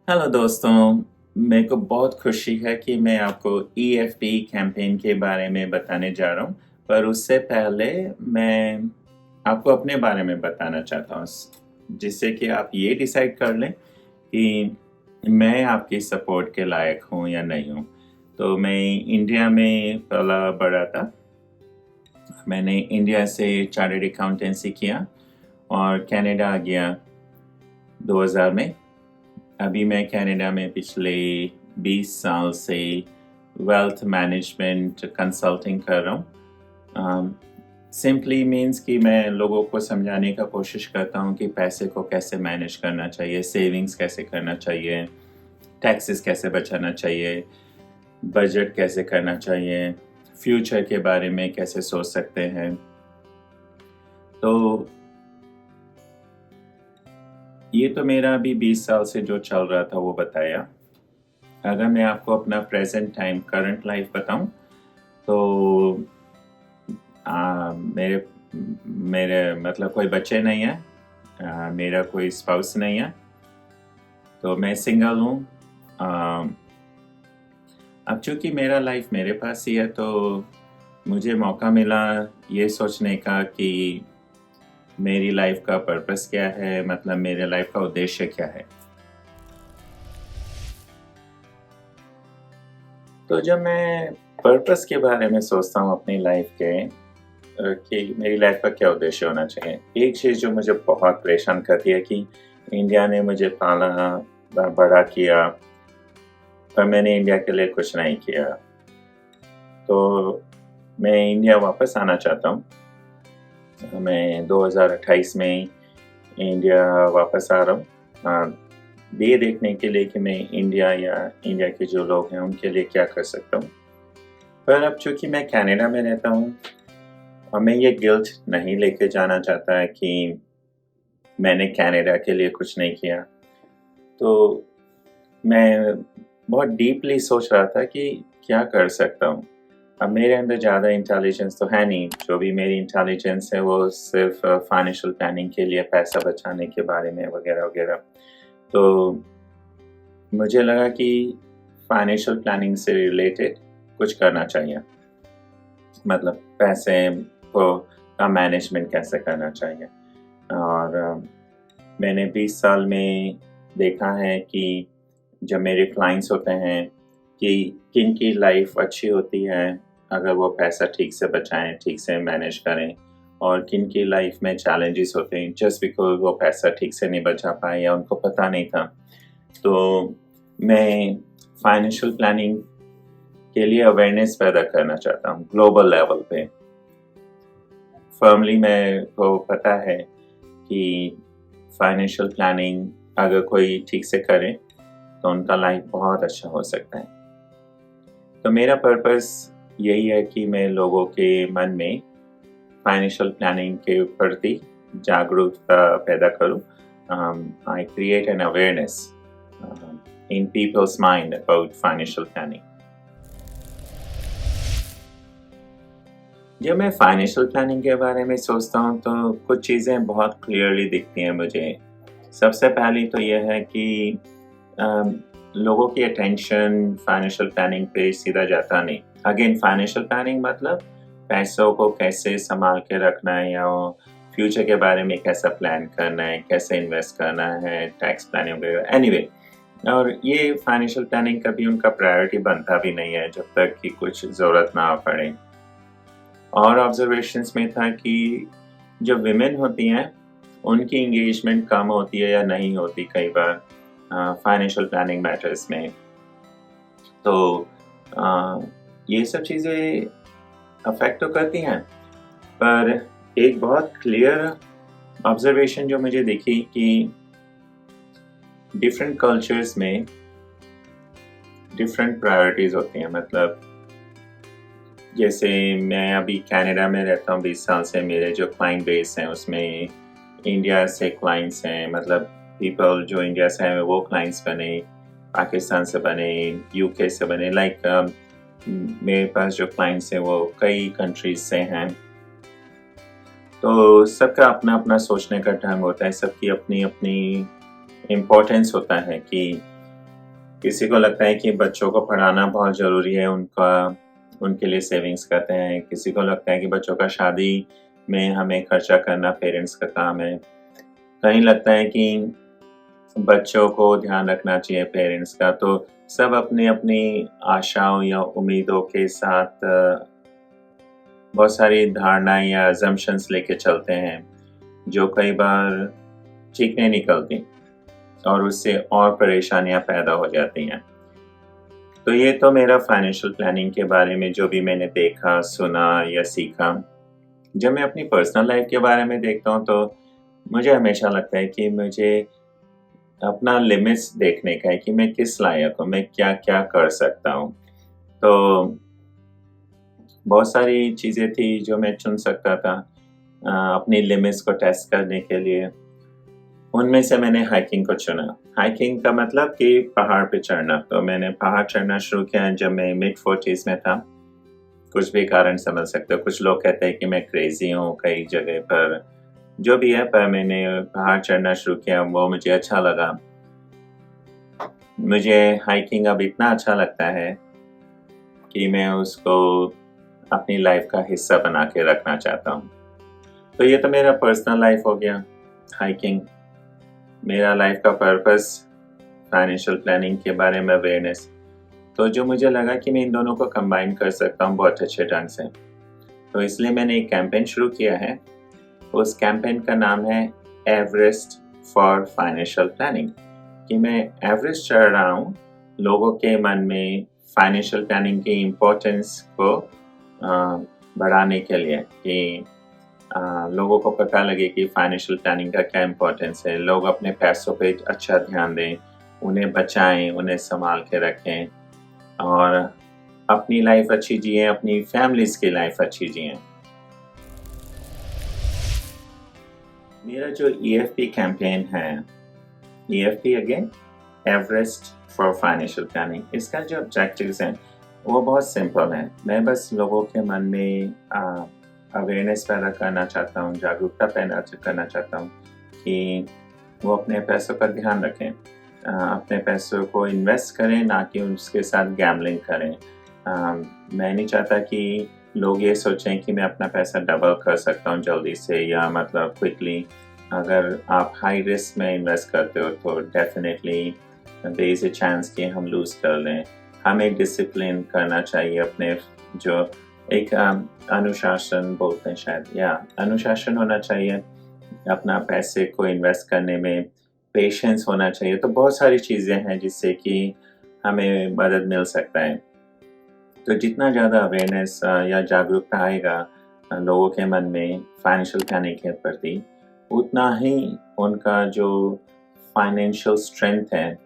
Hello दोस्तों, मेरे को बहुत खुशी है कि मैं आपको ईएफटी कैंपेन के बारे में बताने जा रहा हूँ। पर उससे पहले मैं आपको अपने बारे में बताना चाहता हूँ, जिससे कि आप ये डिसाइड कर लें कि मैं आपकी सपोर्ट के लायक हूँ या नहीं हूँ। तो मैं इंडिया में पला बड़ा था। मैंने इंडिया से चार्टर्ड अकाउंटेंसी किया और कनाडा आ गया 2000 में। अभी मैं कनाडा में पिछले 20 साल से वेल्थ मैनेजमेंट कंसल्टिंग कर रहा हूँ। सिंपली मीन्स कि मैं लोगों को समझाने का कोशिश करता हूँ कि पैसे को कैसे मैनेज करना चाहिए, सेविंग्स कैसे करना चाहिए, टैक्सेस कैसे बचाना चाहिए, बजट कैसे करना चाहिए, फ्यूचर के बारे में कैसे सोच सकते हैं। तो ये तो मेरा अभी 20 साल से जो चल रहा था वो बताया। अगर मैं आपको अपना प्रेजेंट टाइम करंट लाइफ बताऊं तो मेरे मेरे मतलब कोई बच्चे नहीं है, मेरा कोई स्पाउस नहीं है, तो मैं सिंगल हूँ। अब चूंकि मेरा लाइफ मेरे पास ही है तो मुझे मौका मिला ये सोचने का कि मेरी लाइफ का पर्पस क्या है, मतलब मेरे लाइफ का उद्देश्य क्या है। तो जब मैं पर्पस के बारे में सोचता हूँ अपनी लाइफ के, कि मेरी लाइफ का क्या उद्देश्य होना चाहिए, एक चीज़ जो मुझे बहुत परेशान करती है कि इंडिया ने मुझे पाला बड़ा किया, पर मैंने इंडिया के लिए कुछ नहीं किया। तो मैं इंडिया वापस आना चाहता हूँ। मैं 2028 में इंडिया वापस आ रहा हूँ, ये देखने के लिए कि मैं इंडिया या इंडिया के जो लोग हैं उनके लिए क्या कर सकता हूँ। पर अब चूंकि मैं कनाडा में रहता हूँ और मैं ये गिल्ट नहीं लेके जाना चाहता है कि मैंने कनाडा के लिए कुछ नहीं किया, तो मैं बहुत डीपली सोच रहा था कि क्या कर सकता हूँ। अब मेरे अंदर ज़्यादा इंटेलिजेंस तो है नहीं, जो भी मेरी इंटेलिजेंस है वो सिर्फ फाइनेंशियल प्लानिंग के लिए, पैसा बचाने के बारे में वगैरह वगैरह। तो मुझे लगा कि फाइनेंशियल प्लानिंग से रिलेटेड कुछ करना चाहिए, मतलब पैसे को का मैनेजमेंट कैसे करना चाहिए। और मैंने 20 साल में देखा है कि जब मेरे क्लाइंट्स होते हैं कि किन की लाइफ अच्छी होती है अगर वो पैसा ठीक से बचाएं, ठीक से मैनेज करें, और किन की लाइफ में चैलेंजेस होते हैं जस्ट बिकॉज वो पैसा ठीक से नहीं बचा पाए या उनको पता नहीं था। तो मैं फाइनेंशियल प्लानिंग के लिए अवेयरनेस पैदा करना चाहता हूँ ग्लोबल लेवल पे। फर्मली मेरे को पता है कि फाइनेंशियल प्लानिंग अगर कोई ठीक से करे तो उनका लाइफ बहुत अच्छा हो सकता है। तो मेरा पर्पस यही है कि मैं लोगों के मन में फाइनेंशियल प्लानिंग के प्रति जागरूकता पैदा करूं। I create an awareness in people's mind about financial planning. जब मैं फाइनेंशियल प्लानिंग के बारे में सोचता हूँ तो कुछ चीज़ें बहुत क्लियरली दिखती हैं मुझे। सबसे पहली तो यह है कि लोगों की अटेंशन फाइनेंशियल प्लानिंग पे सीधा जाता नहीं। अगेन फाइनेंशियल प्लानिंग मतलब पैसों को कैसे संभाल के रखना है, या फ्यूचर के बारे में कैसा प्लान करना है, कैसे इन्वेस्ट करना है, टैक्स प्लानिंग वगैरह। एनीवे, और ये फाइनेंशियल प्लानिंग कभी उनका प्रायोरिटी बनता भी नहीं है जब तक कि कुछ ज़रूरत ना पड़े। और ऑब्जर्वेशंस में था कि जो विमेन होती हैं उनकी इंगेजमेंट कम होती है या नहीं होती कई बार फाइनेंशियल प्लानिंग मैटर्स में। तो ये सब चीज़ें अफेक्ट तो करती हैं, पर एक बहुत क्लियर ऑब्जर्वेशन जो मुझे दिखी कि डिफरेंट कल्चर्स में डिफरेंट प्रायोरिटीज़ होती हैं। मतलब जैसे मैं अभी कनाडा में रहता हूँ 20 साल से, मेरे जो क्लाइंट बेस हैं उसमें इंडिया से क्लाइंट्स हैं, मतलब पीपल जो इंडिया से हैं वो क्लाइंट्स बने, पाकिस्तान से बने, यूके से बने। लाइक मेरे पास जो क्लाइंट्स हैं वो कई कंट्रीज से हैं। तो सबका अपना अपना सोचने का ढंग होता है, सबकी अपनी अपनी इम्पोर्टेंस होता है कि किसी को लगता है कि बच्चों को पढ़ाना बहुत ज़रूरी है, उनके लिए सेविंग्स करते हैं। किसी को लगता है कि बच्चों का शादी में हमें खर्चा करना पेरेंट्स का काम है। कहीं लगता है कि बच्चों को ध्यान रखना चाहिए पेरेंट्स का। तो सब अपनी-अपनी आशाओं या उम्मीदों के साथ बहुत सारी धारणाएँ या असम्पशन्स लेके चलते हैं, जो कई बार ठीक नहीं निकलती और उससे और परेशानियाँ पैदा हो जाती हैं। तो ये तो मेरा फाइनेंशियल प्लानिंग के बारे में जो भी मैंने देखा, सुना या सीखा। जब मैं अपनी पर्सनल लाइफ़ के बारे में देखता हूँ तो मुझे हमेशा लगता है कि मुझे अपना लिमिट्स देखने का है कि मैं किस लायक हूँ, मैं क्या-क्या कर सकता हूँ। तो बहुत सारी चीज़ें थी जो मैं चुन सकता था अपनी लिमिट्स को टेस्ट करने के लिए। उनमें से मैंने हाइकिंग को चुना। हाइकिंग का मतलब कि पहाड़ पे चढ़ना। तो मैंने पहाड़ चढ़ना शुरू किया जब मैं मिड-40s में था। कुछ भी कारण समझ सकते हो। कुछ लोग कहते हैं कि मैं क्रेज़ी हूँ कई जगह पर, जो भी है, पर मैंने पहाड़ चढ़ना शुरू किया, वो मुझे अच्छा लगा। मुझे हाइकिंग अब इतना अच्छा लगता है कि मैं उसको अपनी लाइफ़ का हिस्सा बना के रखना चाहता हूँ। तो ये तो मेरा पर्सनल लाइफ़ हो गया, हाइकिंग। मेरा लाइफ़ का पर्पस, फाइनेंशियल प्लानिंग के बारे में अवेयरनेस। तो जो मुझे लगा कि मैं इन दोनों को कंबाइन कर सकता हूँ बहुत अच्छे ढंग से। तो इसलिए मैंने एक कैंपेन शुरू किया है। उस कैंपेन का नाम है एवरेस्ट फॉर फाइनेंशियल प्लानिंग, कि मैं एवरेस्ट चढ़ रहा हूँ लोगों के मन में फाइनेंशियल प्लानिंग की इम्पोर्टेंस को बढ़ाने के लिए, कि लोगों को पता लगे कि फाइनेंशियल प्लानिंग का क्या इम्पोर्टेंस है। लोग अपने पैसों पे अच्छा ध्यान दें, उन्हें बचाएं, उन्हें संभाल के रखें और अपनी लाइफ अच्छी जिएं, अपनी फैमिलीज़ की लाइफ अच्छी जिएं। मेरा जो EFP कैंपेन है, EFP again Everest for financial planning, इसका जो ऑब्जेक्टिव्स हैं वो बहुत सिंपल हैं। मैं बस लोगों के मन में अवेयरनेस पैदा करना चाहता हूँ, जागरूकता पैदा करना चाहता हूँ कि वो अपने पैसों का ध्यान रखें, अपने पैसों को इन्वेस्ट करें, ना कि उसके साथ गैम्बलिंग करें। मैं नहीं चाहता कि लोग ये सोचें कि मैं अपना पैसा डबल कर सकता हूँ जल्दी से या मतलब क्विकली। अगर आप हाई रिस्क में इन्वेस्ट करते हो तो definitely there is a chance कि हम लूज़ कर लें। हमें डिसिप्लिन करना चाहिए, अपने जो एक अनुशासन बोलते हैं शायद, या अनुशासन होना चाहिए अपना पैसे को इन्वेस्ट करने में, पेशेंस होना चाहिए। तो बहुत सारी चीज़ें हैं जिससे कि हमें मदद मिल सकता है। तो जितना ज़्यादा अवेयरनेस या जागरूकता आएगा लोगों के मन में फाइनेंशियल प्लानिंग के प्रति, उतना ही उनका जो फाइनेंशियल स्ट्रेंथ है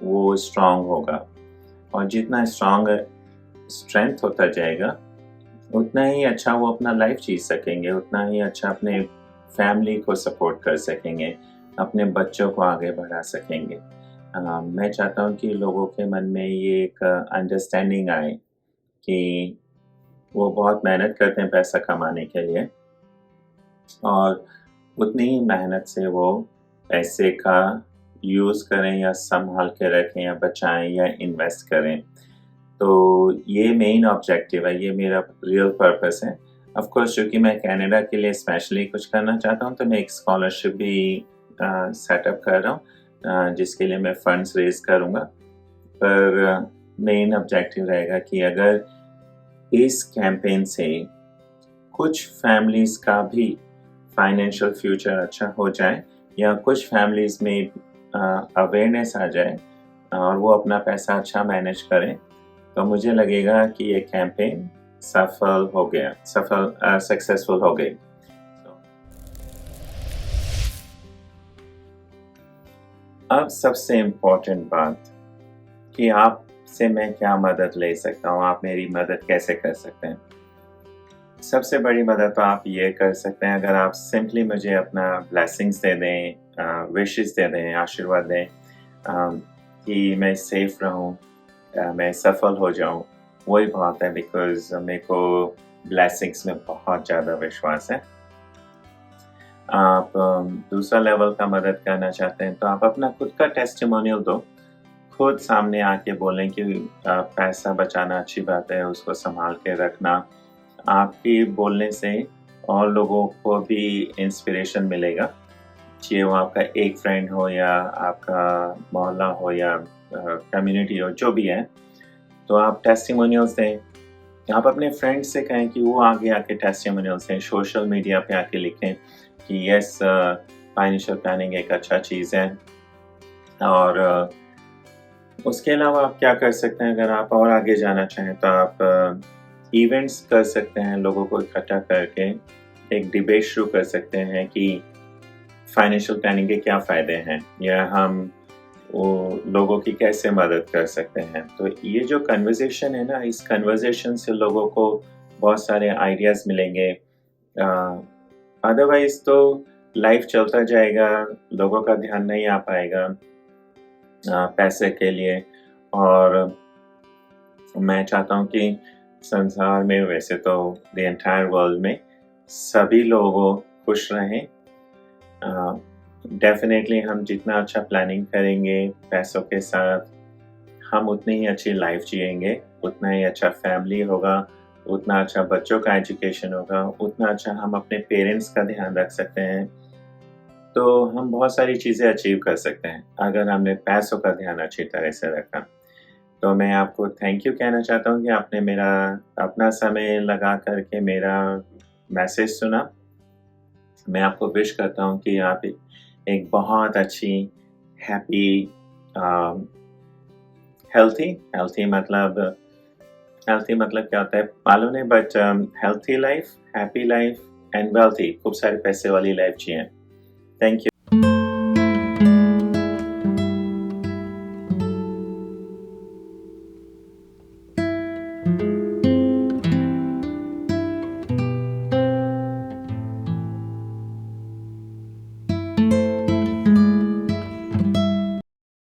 वो स्ट्रॉन्ग होगा। और जितना स्ट्रेंथ होता जाएगा, उतना ही अच्छा वो अपना लाइफ जी सकेंगे, उतना ही अच्छा अपने फैमिली को सपोर्ट कर सकेंगे, अपने बच्चों को आगे बढ़ा सकेंगे। मैं चाहता हूँ कि लोगों के मन में ये एक अंडरस्टैंडिंग आए कि वो बहुत मेहनत करते हैं पैसा कमाने के लिए और उतनी ही मेहनत से वो पैसे का यूज़ करें या संभाल के रखें या बचाएँ या इन्वेस्ट करें। तो ये मेन ऑब्जेक्टिव है, ये मेरा रियल पर्पस है। ऑफ़ कोर्स चूँकि मैं कनाडा के लिए स्पेशली कुछ करना चाहता हूँ, तो मैं एक स्कॉलरशिप भी सेटअप कर रहा हूँ, जिसके लिए मैं फंड्स रेज़ करूँगा। पर मेन ऑब्जेक्टिव रहेगा कि अगर इस कैंपेन से कुछ फैमिलीज़ का भी फाइनेंशियल फ्यूचर अच्छा हो जाए या कुछ फैमिलीज़ में अवेयरनेस आ जाए और वो अपना पैसा अच्छा मैनेज करें, तो मुझे लगेगा कि ये कैंपेन सक्सेसफुल हो गई। अब सबसे इम्पोर्टेंट बात कि आपसे मैं क्या मदद ले सकता हूँ, आप मेरी मदद कैसे कर सकते हैं? सबसे बड़ी मदद तो आप ये कर सकते हैं, अगर आप सिंपली मुझे अपना ब्लेसिंग्स दे दें, विशेस दे दें, आशीर्वाद दें कि मैं सेफ रहूँ, मैं सफल हो जाऊँ, वही बहुत है। बिकॉज़ मेरे को ब्लेसिंग्स में बहुत ज़्यादा विश्वास है। आप दूसरा लेवल का मदद करना चाहते हैं तो आप अपना खुद का टेस्टिमोनियल दो, खुद सामने आके बोलें कि पैसा बचाना अच्छी बात है, उसको सँभाल के रखना। आपके बोलने से और लोगों को भी इंस्पिरेशन मिलेगा, चाहे वो आपका एक फ्रेंड हो या आपका मोहल्ला हो या कम्युनिटी हो, जो भी है। तो आप टेस्टिमोनियल्स दें। आप अपने फ्रेंड्स से कहें कि वो आगे आके टेस्टिमोनियल्स दें, सोशल मीडिया पे आके लिखें कि यस फाइनेंशियल प्लानिंग एक अच्छा चीज़ है। और उसके अलावा आप क्या कर सकते हैं, अगर आप और आगे जाना चाहें तो आप इवेंट्स कर सकते हैं, लोगों को इकट्ठा करके एक डिबेट शुरू कर सकते हैं कि फाइनेंशियल प्लानिंग के क्या फ़ायदे हैं या हम वो लोगों की कैसे मदद कर सकते हैं। तो ये जो कन्वर्सेशन है ना, इस कन्वर्सेशन से लोगों को बहुत सारे आइडियाज़ मिलेंगे। अदरवाइज़ तो लाइफ चलता जाएगा, लोगों का ध्यान नहीं आ पाएगा पैसे के लिए। और मैं चाहता हूँ कि संसार में, वैसे तो द एंटायर वर्ल्ड में, सभी लोग खुश रहें। डेफ़िनेटली हम जितना अच्छा प्लानिंग करेंगे पैसों के साथ, हम उतनी ही अच्छी लाइफ जिएँगे, उतना ही अच्छा फैमिली होगा, उतना अच्छा बच्चों का एजुकेशन होगा, उतना अच्छा हम अपने पेरेंट्स का ध्यान रख सकते हैं। तो हम बहुत सारी चीज़ें अचीव कर सकते हैं, अगर हमने पैसों का ध्यान अच्छी तरह से रखा। तो मैं आपको थैंक यू कहना चाहता हूँ कि आपने मेरा अपना समय लगा कर के मेरा मैसेज सुना। मैं आपको विश करता हूँ कि आप एक बहुत अच्छी, हैप्पी, हेल्थी हेल्थी मतलब क्या होता है मालूम नहीं, but healthy life, happy life and wealthy, खूब सारे पैसे वाली लाइफ जिएँ। Thank you.